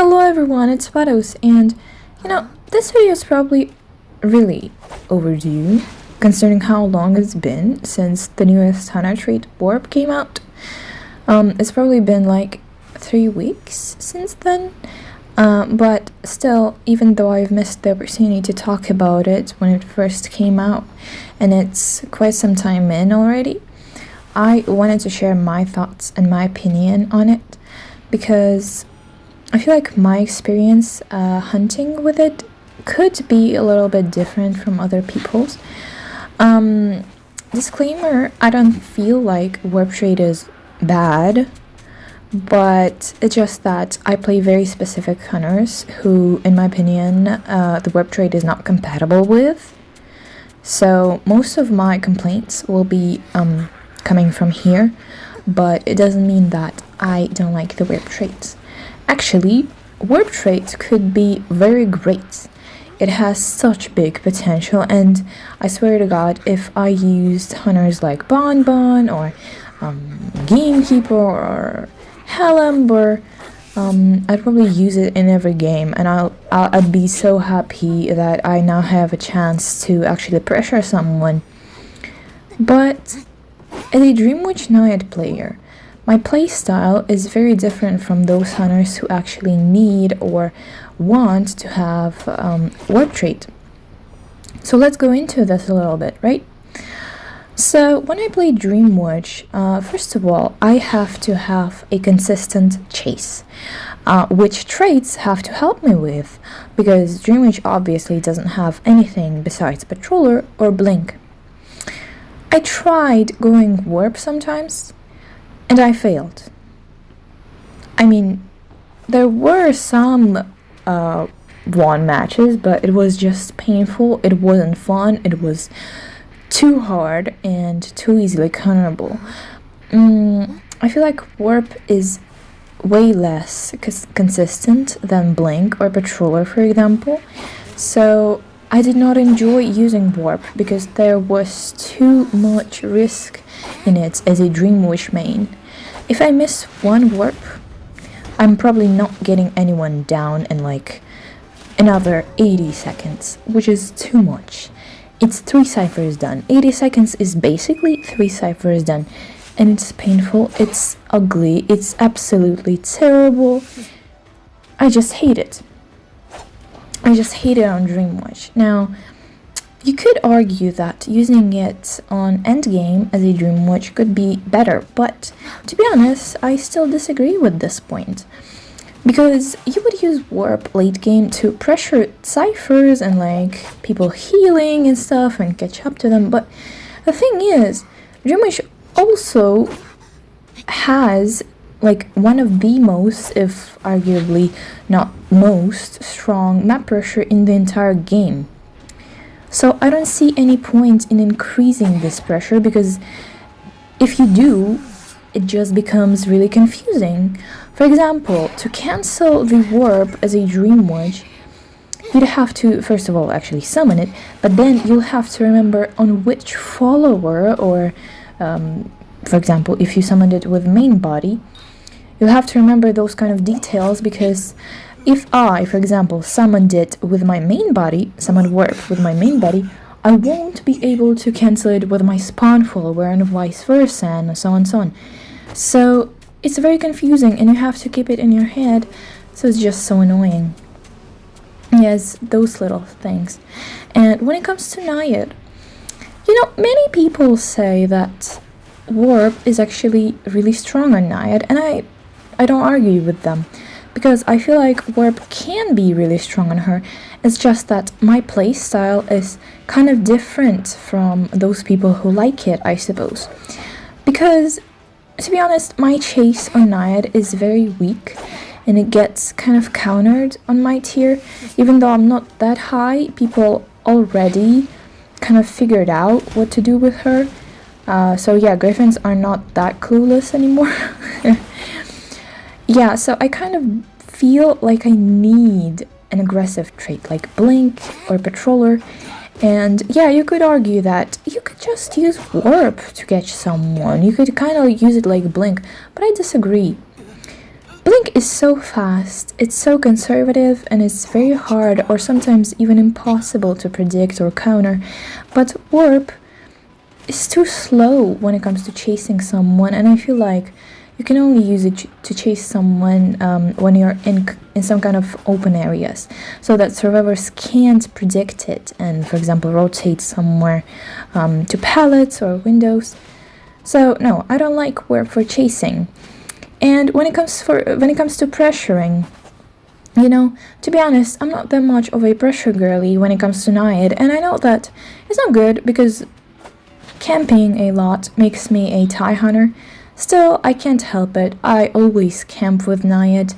Hello everyone, it's Paros, and this video is probably really overdue, considering how long it's been since the newest Hana trait Warp came out. It's probably been like 3 weeks since then, but still, even though I've missed the opportunity to talk about it when it first came out, and it's quite some time in already, I wanted to share my thoughts and my opinion on it, because I feel like my experience hunting with it could be a little bit different from other people's. Disclaimer, I don't feel like warp trade is bad, but it's just that I play very specific hunters who, in my opinion, the warp trade is not compatible with. So most of my complaints will be coming from here, but it doesn't mean that I don't like the warp traits. Actually, warp trait could be very great. It has such big potential, and I swear to God, if I used hunters like Bonbon or Gamekeeper or Hellember, I'd probably use it in every game, and I'd be so happy that I now have a chance to actually pressure someone. But as a Dreamwitch Naiad player, my playstyle is very different from those hunters who actually need or want to have warp trait. So let's go into this a little bit, right? So when I play Dreamwitch, first of all, I have to have a consistent chase, which traits have to help me with, because Dreamwitch obviously doesn't have anything besides Patroller or Blink. I tried going warp sometimes, and I failed. I mean, there were some won matches, but it was just painful, it wasn't fun, it was too hard and too easily counterable. I feel like warp is way less consistent than Blink or Patroller, for example, so I did not enjoy using warp because there was too much risk in it as a Dreamwitch main. If I miss one warp, I'm probably not getting anyone down in like another 80 seconds, which is too much. It's 3 ciphers done. 80 seconds is basically 3 ciphers done, and it's painful, it's ugly, it's absolutely terrible. I just hate it. I just hate it on Dreamwitch. Now, you could argue that using it on endgame as a Dreamwitch could be better, but to be honest, I still disagree with this point. Because you would use warp late game to pressure ciphers and like people healing and stuff and catch up to them, but the thing is, Dreamwitch also has like one of the most, if arguably not most, strong map pressure in the entire game. So I don't see any point in increasing this pressure, because if you do, it just becomes really confusing. For example, to cancel the warp as a Dreamwitch, you'd have to, first of all, actually summon it, but then you'll have to remember on which follower, or for example, if you summoned it with main body, you'll have to remember those kind of details, because if I, for example, summoned it with my main body, summoned warp with my main body, I won't be able to cancel it with my spawn follower and vice versa, and so on and so on. So it's very confusing, and you have to keep it in your head, so it's just so annoying. Yes, those little things. And when it comes to Naiad, many people say that warp is actually really strong on Naiad, and I don't argue with them, because I feel like warp can be really strong on her. It's just that my playstyle is kind of different from those people who like it, I suppose. Because, to be honest, my chase on Naiad is very weak, and it gets kind of countered on my tier. Even though I'm not that high, people already kind of figured out what to do with her. So yeah, Griffins are not that clueless anymore. Yeah, so I kind of feel like I need an aggressive trait like Blink or Patroller, and yeah, you could argue that you could just use Warp to catch someone, you could kind of use it like Blink, but I disagree. Blink is so fast, it's so conservative, and it's very hard or sometimes even impossible to predict or counter. But Warp is too slow when it comes to chasing someone, and I feel like you can only use it to chase someone when you're in some kind of open areas, so that survivors can't predict it and, for example, rotate somewhere to pallets or windows. So no, I don't like Warp for chasing. And when it comes to pressuring, to be honest, I'm not that much of a pressure girly when it comes to Naiad, and I know that it's not good because camping a lot makes me a tie hunter. Still, I can't help it. I always camp with Naiad.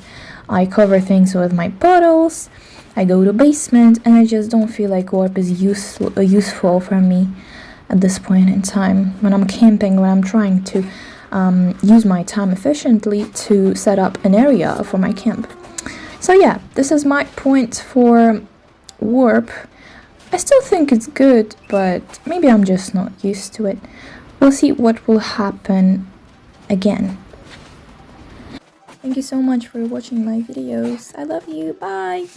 I cover things with my bottles. I go to basement, and I just don't feel like Warp is useful for me at this point in time when I'm camping, when I'm trying to use my time efficiently to set up an area for my camp. So yeah, this is my point for Warp. I still think it's good, but maybe I'm just not used to it. We'll see what will happen again. Thank you so much for watching my videos. I love you. Bye!